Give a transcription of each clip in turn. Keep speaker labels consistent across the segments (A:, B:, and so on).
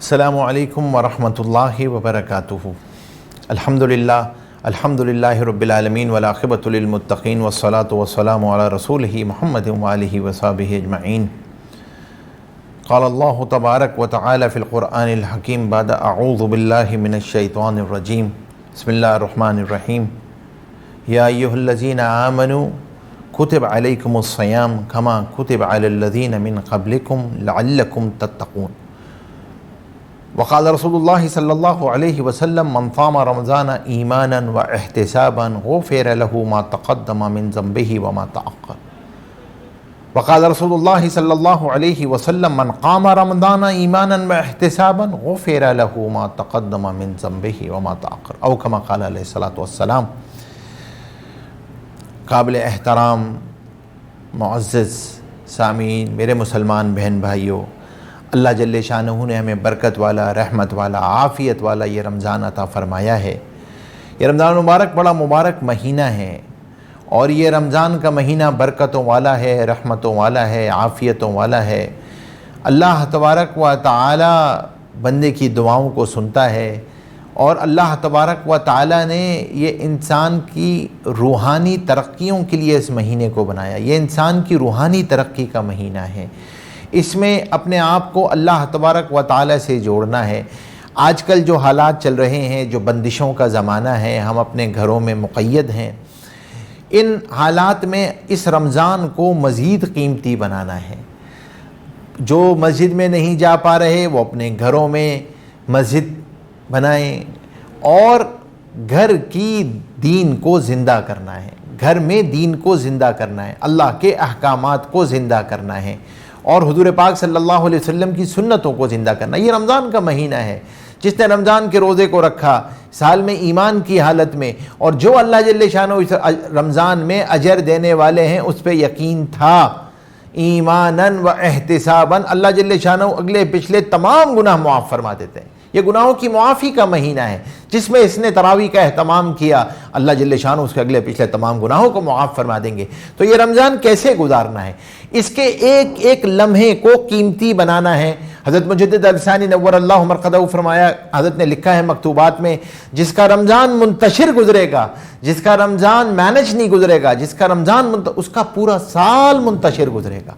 A: السلام علیکم ورحمۃ اللہ وبرکاتہ۔ الحمدللہ رب العالمین والعاقبۃ للمتقین والصلاة والسلام علی رسولہ محمد وآلہ وصحبہ اجمعین۔ قال اللہ تبارک وتعالی فی القرآن الحکیم بعد اعوذ باللہ من الشیطان الرجیم بسم اللہ الرحمن الرحیم۔ یا ایھا الذین آمنوا کتب علیکم الصیام کما کتب علی الذین من قبلکم لعلکم تتقون۔ وقال رسول اللہ صلی اللہ علیہ وسلم من صام رمضان ایمانا واحتسابا غفر له ما تقدم من ذنبه وما تأخر۔ وقال رسول اللہ صلی اللہ علیہ وسلم من قام رمضان ایمانا واحتسابا غفر له ما تقدم من ذنبه وما تأخر، او کما قال علیہ الصلوۃ والسلام۔ قابل احترام معزز سامعین، میرے مسلمان بہن بھائیوں، اللہ جل شانہ نے ہمیں برکت والا، رحمت والا، عافیت والا یہ رمضان عطا فرمایا ہے۔ یہ رمضان المبارک بڑا مبارک مہینہ ہے، اور یہ رمضان کا مہینہ برکتوں والا ہے، رحمتوں والا ہے، عافیتوں والا ہے۔ اللہ تبارک و تعالی بندے کی دعاؤں کو سنتا ہے، اور اللہ تبارک و تعالی نے یہ انسان کی روحانی ترقیوں کے لیے اس مہینے کو بنایا۔ یہ انسان کی روحانی ترقی کا مہینہ ہے۔ اس میں اپنے آپ کو اللہ تبارک و تعالی سے جوڑنا ہے۔ آج کل جو حالات چل رہے ہیں، جو بندشوں کا زمانہ ہے، ہم اپنے گھروں میں مقید ہیں، ان حالات میں اس رمضان کو مزید قیمتی بنانا ہے۔ جو مسجد میں نہیں جا پا رہے وہ اپنے گھروں میں مسجد بنائیں، اور گھر کی دین کو زندہ کرنا ہے، گھر میں دین کو زندہ کرنا ہے، اللہ کے احکامات کو زندہ کرنا ہے، اور حضور پاک صلی اللہ علیہ وسلم کی سنتوں کو زندہ کرنا۔ یہ رمضان کا مہینہ ہے۔ جس نے رمضان کے روزے کو رکھا سال میں ایمان کی حالت میں، اور جو اللہ جل شانہ رمضان میں اجر دینے والے ہیں اس پہ یقین تھا، ایمانا و احتسابا، اللہ جل شانہ اگلے پچھلے تمام گناہ معاف فرما دیتے ہیں۔ یہ گناہوں کی معافی کا مہینہ ہے۔ جس میں اس نے تراویح کا اہتمام کیا، اللہ جل شانہ اس کے اگلے پچھلے تمام گناہوں کو معاف فرما دیں گے۔ تو یہ رمضان کیسے گزارنا ہے، اس کے ایک ایک لمحے کو قیمتی بنانا ہے۔ حضرت مجدد الثانی نور اللہ مرقدہ فرمایا، حضرت نے لکھا ہے مکتوبات میں، جس کا رمضان منتشر گزرے گا، جس کا رمضان مینج نہیں گزرے گا، جس کا رمضان اس کا پورا سال منتشر گزرے گا،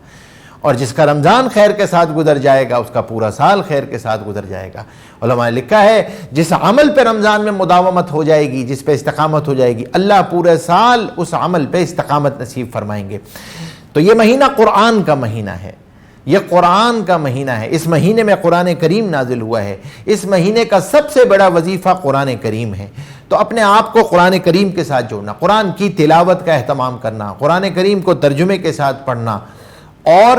A: اور جس کا رمضان خیر کے ساتھ گزر جائے گا اس کا پورا سال خیر کے ساتھ گزر جائے گا۔ علماء نے لکھا ہے جس عمل پہ رمضان میں مداومت ہو جائے گی، جس پہ استقامت ہو جائے گی، اللہ پورے سال اس عمل پہ استقامت نصیب فرمائیں گے۔ تو یہ مہینہ قرآن کا مہینہ ہے، یہ قرآن کا مہینہ ہے۔ اس مہینے میں قرآن کریم نازل ہوا ہے۔ اس مہینے کا سب سے بڑا وظیفہ قرآن کریم ہے۔ تو اپنے آپ کو قرآن کریم کے ساتھ جوڑنا، قرآن کی تلاوت کا اہتمام کرنا، قرآن کریم کو ترجمے کے ساتھ پڑھنا اور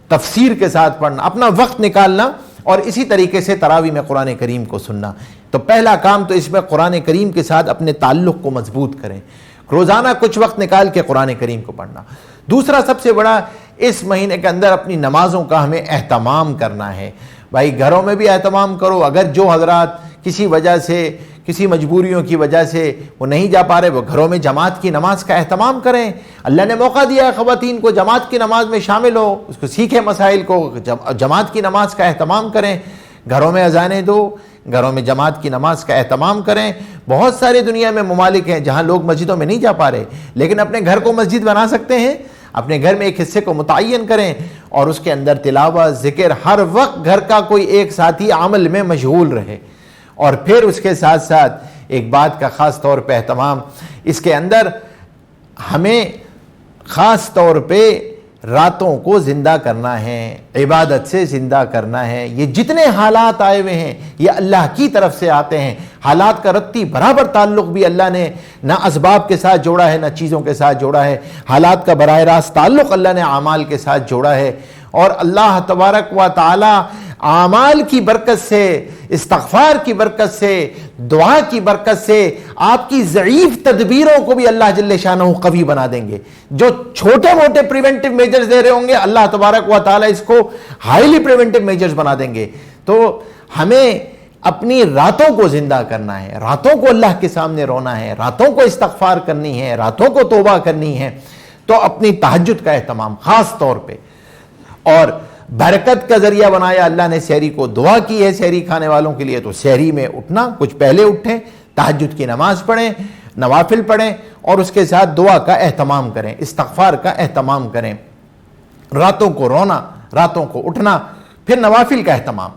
A: تفسیر کے ساتھ پڑھنا، اپنا وقت نکالنا، اور اسی طریقے سے تراویح میں قرآن کریم کو سننا۔ تو پہلا کام تو اس میں قرآن کریم کے ساتھ اپنے تعلق کو مضبوط کریں، روزانہ کچھ وقت نکال کے قرآن کریم کو پڑھنا۔ دوسرا سب سے بڑا، اس مہینے کے اندر اپنی نمازوں کا ہمیں اہتمام کرنا ہے۔ بھائی گھروں میں بھی اہتمام کرو، اگر جو حضرات کسی وجہ سے، کسی مجبوریوں کی وجہ سے وہ نہیں جا پا رہے، وہ گھروں میں جماعت کی نماز کا اہتمام کریں۔ اللہ نے موقع دیا ہے خواتین کو جماعت کی نماز میں شامل ہو، اس کو سیکھیں، مسائل کو، جماعت کی نماز کا اہتمام کریں، گھروں میں اذانیں دو، گھروں میں جماعت کی نماز کا اہتمام کریں۔ بہت سارے دنیا میں ممالک ہیں جہاں لوگ مسجدوں میں نہیں جا پا رہے، لیکن اپنے گھر کو مسجد بنا سکتے ہیں۔ اپنے گھر میں ایک حصے کو متعین کریں، اور اس کے اندر تلاوت، ذکر، ہر وقت گھر کا کوئی ایک ساتھی عمل میں مشغول رہے۔ اور پھر اس کے ساتھ ساتھ ایک بات کا خاص طور پہ اہتمام، اس کے اندر ہمیں خاص طور پہ راتوں کو زندہ کرنا ہے، عبادت سے زندہ کرنا ہے۔ یہ جتنے حالات آئے ہوئے ہیں یہ اللہ کی طرف سے آتے ہیں۔ حالات کا رتی برابر تعلق بھی اللہ نے نہ اسباب کے ساتھ جوڑا ہے، نہ چیزوں کے ساتھ جوڑا ہے۔ حالات کا براہ راست تعلق اللہ نے اعمال کے ساتھ جوڑا ہے، اور اللہ تبارک و تعالی اعمال کی برکت سے، استغفار کی برکت سے، دعا کی برکت سے آپ کی ضعیف تدبیروں کو بھی اللہ جل شانہ قوی بنا دیں گے۔ جو چھوٹے موٹے پریونٹیو میجرز دے رہے ہوں گے، اللہ تبارک و تعالی اس کو ہائیلی پریونٹیو میجرز بنا دیں گے۔ تو ہمیں اپنی راتوں کو زندہ کرنا ہے، راتوں کو اللہ کے سامنے رونا ہے، راتوں کو استغفار کرنی ہے، راتوں کو توبہ کرنی ہے۔ تو اپنی تہجد کا اہتمام خاص طور پہ، اور برکت کا ذریعہ بنایا اللہ نے سحری کو. دعا کی ہے سحری کھانے والوں کے لیے, تو سحری میں اٹھنا, کچھ پہلے اٹھیں, تہجد کی نماز پڑھیں, نوافل پڑھیں, اور اس کے ساتھ دعا کا اہتمام کریں, استغفار کا اہتمام کریں. راتوں کو رونا, راتوں کو اٹھنا, پھر نوافل کا اہتمام.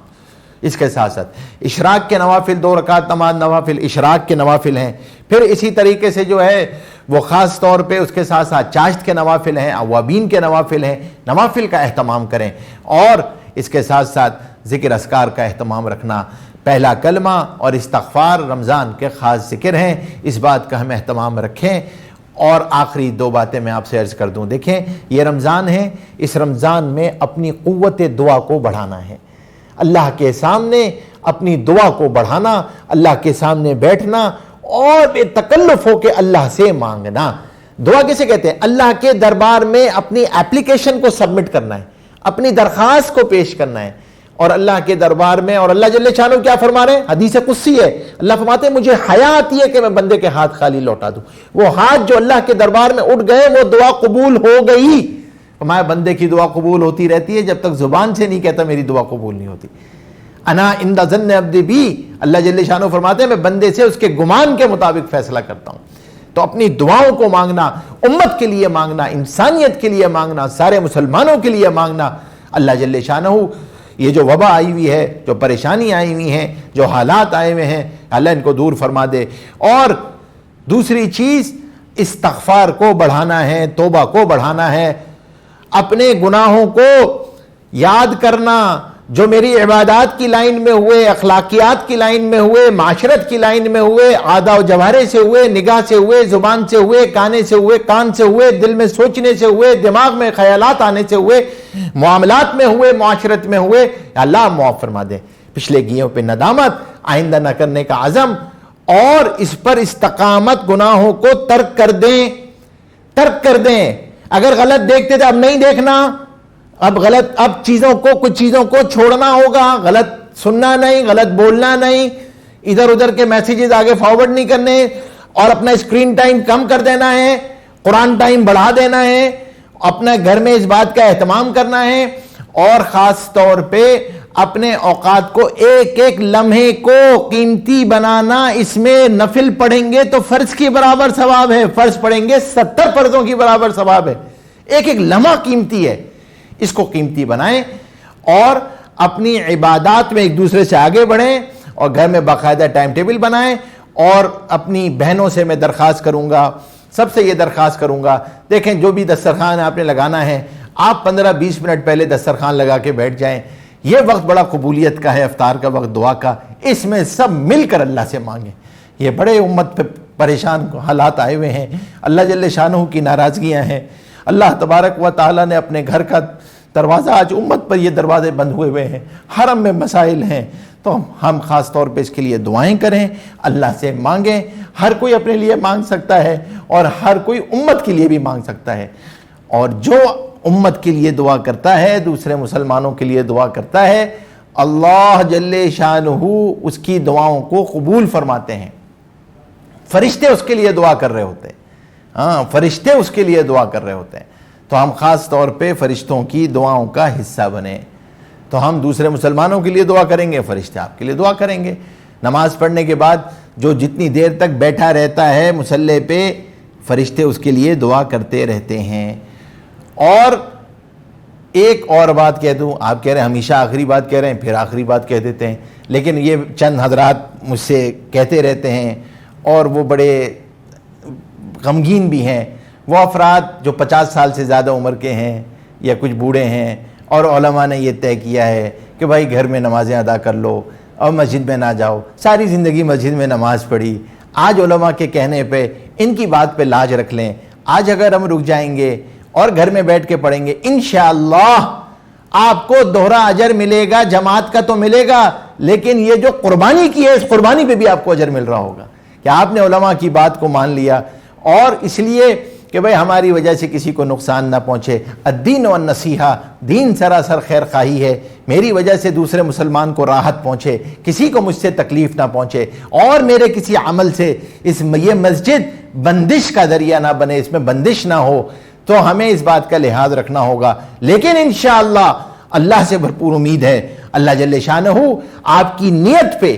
A: اس کے ساتھ ساتھ اشراق کے نوافل, 2 رکعت نماز نوافل اشراق کے نوافل ہیں. پھر اسی طریقے سے جو ہے وہ خاص طور پہ اس کے ساتھ ساتھ چاشت کے نوافل ہیں, اوابین کے نوافل ہیں. نوافل کا اہتمام کریں, اور اس کے ساتھ ساتھ ذکر اذکار کا اہتمام رکھنا. پہلا کلمہ اور استغفار رمضان کے خاص ذکر ہیں, اس بات کا ہم اہتمام رکھیں. اور آخری 2 باتیں میں آپ سے عرض کر دوں. دیکھیں یہ رمضان ہے, اس رمضان میں اپنی قوت دعا کو بڑھانا ہے, اللہ کے سامنے اپنی دعا کو بڑھانا, اللہ کے سامنے بیٹھنا اور بے تکلف ہو کے اللہ سے مانگنا. دعا کسے کہتے ہیں؟ اللہ کے دربار میں اپنی ایپلیکیشن کو سبمٹ کرنا ہے, اپنی درخواست کو پیش کرنا ہے, اور اللہ کے دربار میں. اور اللہ جل شانہ کیا فرما رہے ہیں؟ حدیث قدسی ہے, اللہ فرماتے ہیں مجھے حیا آتی ہے کہ میں بندے کے ہاتھ خالی لوٹا دوں. وہ ہاتھ جو اللہ کے دربار میں اٹھ گئے وہ دعا قبول ہو گئی. فرمایا بندے کی دعا قبول ہوتی رہتی ہے جب تک زبان سے نہیں کہتا میری دعا قبول نہیں ہوتی. انا عند ظن عبدی بی, اللہ جل شانہ فرماتے ہیں میں بندے سے اس کے گمان کے مطابق فیصلہ کرتا ہوں. تو اپنی دعاؤں کو مانگنا, امت کے لیے مانگنا, انسانیت کے لیے مانگنا, سارے مسلمانوں کے لیے مانگنا. اللہ جل شانہ یہ جو وبا آئی ہوئی ہے, جو پریشانی آئی ہوئی ہیں, جو حالات آئے ہوئے ہیں, اللہ ان کو دور فرما دے. اور دوسری چیز استغفار کو بڑھانا ہے, توبہ کو بڑھانا ہے, اپنے گناہوں کو یاد کرنا جو میری عبادات کی لائن میں ہوئے, اخلاقیات کی لائن میں ہوئے, معاشرت کی لائن میں ہوئے, اعضاء و جوارح سے ہوئے, نگاہ سے ہوئے, زبان سے ہوئے, کانے سے ہوئے, کان سے ہوئے, دل میں سوچنے سے ہوئے, دماغ میں خیالات آنے سے ہوئے, معاملات میں ہوئے, معاشرت میں ہوئے, اللہ معاف فرما دے. پچھلے گیوں پہ ندامت, آئندہ نہ کرنے کا عزم, اور اس پر استقامت, گناہوں کو ترک کر دیں, ترک کر دیں. اگر غلط دیکھتے تھے اب نہیں دیکھنا, اب کچھ چیزوں کو چھوڑنا ہوگا, غلط سننا نہیں, غلط بولنا نہیں, ادھر ادھر کے میسیجز آگے فارورڈ نہیں کرنے, اور اپنا اسکرین ٹائم کم کر دینا ہے, قرآن ٹائم بڑھا دینا ہے, اپنے گھر میں اس بات کا اہتمام کرنا ہے. اور خاص طور پہ اپنے اوقات کو, ایک ایک لمحے کو قیمتی بنانا. اس میں نفل پڑھیں گے تو فرض کی برابر ثواب ہے, فرض پڑھیں گے 70 فرضوں کی برابر ثواب ہے. ایک ایک لمحہ قیمتی ہے, اس کو قیمتی بنائیں, اور اپنی عبادات میں ایک دوسرے سے آگے بڑھیں, اور گھر میں باقاعدہ ٹائم ٹیبل بنائیں. اور اپنی بہنوں سے میں درخواست کروں گا, سب سے یہ درخواست کروں گا, دیکھیں جو بھی دسترخوان آپ نے لگانا ہے, آپ 15-20 منٹ پہلے دسترخوان لگا کے بیٹھ جائیں. یہ وقت بڑا قبولیت کا ہے, افطار کا وقت, دعا کا, اس میں سب مل کر اللہ سے مانگیں. یہ بڑے امت پہ پریشان حالات آئے ہوئے ہیں, اللہ جل شانہ کی ناراضگیاں ہیں. اللہ تبارک و تعالیٰ نے اپنے گھر کا دروازہ, آج امت پر یہ دروازے بند ہوئے ہیں, حرم میں مسائل ہیں, تو ہم خاص طور پہ اس کے لیے دعائیں کریں, اللہ سے مانگیں. ہر کوئی اپنے لیے مانگ سکتا ہے, اور ہر کوئی امت کے لیے بھی مانگ سکتا ہے. اور جو امت کے لیے دعا کرتا ہے, دوسرے مسلمانوں کے لیے دعا کرتا ہے, اللہ جل شانہ اس کی دعاؤں کو قبول فرماتے ہیں. فرشتے اس کے لیے دعا کر رہے ہوتے ہیں, ہاں فرشتے اس کے لیے دعا کر رہے ہوتے ہیں. تو ہم خاص طور پہ فرشتوں کی دعاؤں کا حصہ بنیں. تو ہم دوسرے مسلمانوں کے لیے دعا کریں گے, فرشتے آپ کے لیے دعا کریں گے. نماز پڑھنے کے بعد جو جتنی دیر تک بیٹھا رہتا ہے مصلی پہ, فرشتے اس کے لیے دعا کرتے رہتے ہیں. اور ایک اور بات کہہ دوں, آپ کہہ رہے ہیں ہمیشہ آخری بات کہہ رہے ہیں, پھر آخری بات کہہ دیتے ہیں, لیکن یہ چند حضرات مجھ سے کہتے رہتے ہیں, اور وہ بڑے غمگین بھی ہیں. وہ افراد جو 50 سال سے زیادہ عمر کے ہیں یا کچھ بوڑھے ہیں, اور علماء نے یہ طے کیا ہے کہ بھائی گھر میں نمازیں ادا کر لو اور مسجد میں نہ جاؤ. ساری زندگی مسجد میں نماز پڑھی, آج علماء کے کہنے پہ ان کی بات پہ لاج رکھ لیں. آج اگر ہم رک جائیں گے اور گھر میں بیٹھ کے پڑھیں گے, انشاءاللہ آپ کو دوہرا اجر ملے گا. جماعت کا تو ملے گا, لیکن یہ جو قربانی کی ہے اس قربانی پہ بھی آپ کو اجر مل رہا ہوگا کہ آپ نے علماء کی بات کو مان لیا. اور اس لیے کہ بھئی ہماری وجہ سے کسی کو نقصان نہ پہنچے. الدین والنصیحہ, دین سراسر خیر خواہی ہے. میری وجہ سے دوسرے مسلمان کو راحت پہنچے, کسی کو مجھ سے تکلیف نہ پہنچے, اور میرے کسی عمل سے یہ مسجد بندش کا ذریعہ نہ بنے, اس میں بندش نہ ہو. تو ہمیں اس بات کا لحاظ رکھنا ہوگا. لیکن انشاءاللہ اللہ سے بھرپور امید ہے، اللہ جل شانہ آپ کی نیت پہ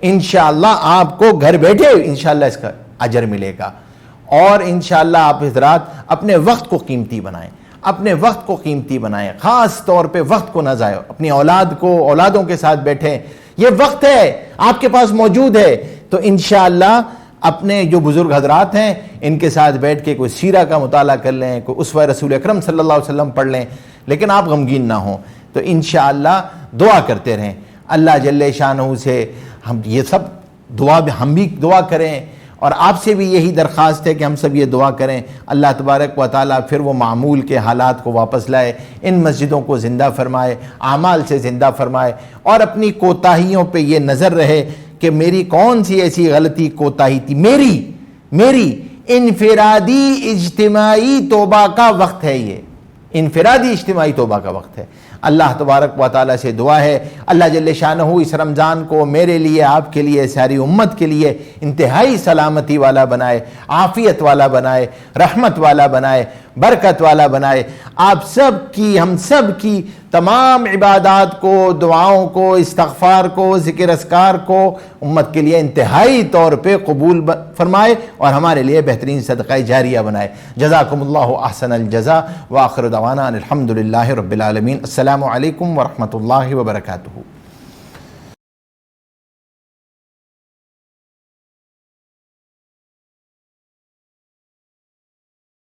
A: انشاءاللہ آپ کو گھر بیٹھے انشاءاللہ اس کا اجر ملے گا۔ اور انشاءاللہ آپ حضرات اپنے وقت کو قیمتی بنائیں، اپنے وقت کو قیمتی بنائیں، خاص طور پہ وقت کو نہ ضائع، اپنی اولادوں کے ساتھ بیٹھیں، یہ وقت ہے آپ کے پاس موجود ہے، تو انشاءاللہ اپنے جو بزرگ حضرات ہیں ان کے ساتھ بیٹھ کے کوئی سیرہ کا مطالعہ کر لیں، کوئی اسوہ رسول اکرم صلی اللہ علیہ وسلم پڑھ لیں، لیکن آپ غمگین نہ ہوں، تو انشاءاللہ دعا کرتے رہیں اللہ جل شانہ سے۔ ہم یہ سب دعا ہم بھی دعا کریں، اور آپ سے بھی یہی درخواست ہے کہ ہم سب یہ دعا کریں، اللہ تبارک و تعالیٰ پھر وہ معمول کے حالات کو واپس لائے، ان مسجدوں کو زندہ فرمائے، اعمال سے زندہ فرمائے، اور اپنی کوتاہیوں پہ یہ نظر رہے کہ میری کون سی ایسی غلطی کوتاہی تھی، میری انفرادی اجتماعی توبہ کا وقت ہے، یہ انفرادی اجتماعی توبہ کا وقت ہے۔ اللہ تبارک و تعالیٰ سے دعا ہے اللہ جل شانہ اس رمضان کو میرے لیے، آپ کے لیے، ساری امت کے لیے انتہائی سلامتی والا بنائے، عافیت والا بنائے، رحمت والا بنائے، برکت والا بنائے، آپ سب کی، ہم سب کی تمام عبادات کو، دعاؤں کو، استغفار کو، ذکر اذکار کو امت کے لیے انتہائی طور پہ قبول فرمائے، اور ہمارے لیے بہترین صدقہ جاریہ بنائے۔ جزاکم اللہ احسن الجزاء، وآخر دعوانا الحمد للہ رب العالمین۔ السلام علیکم ورحمۃ اللہ وبرکاتہ۔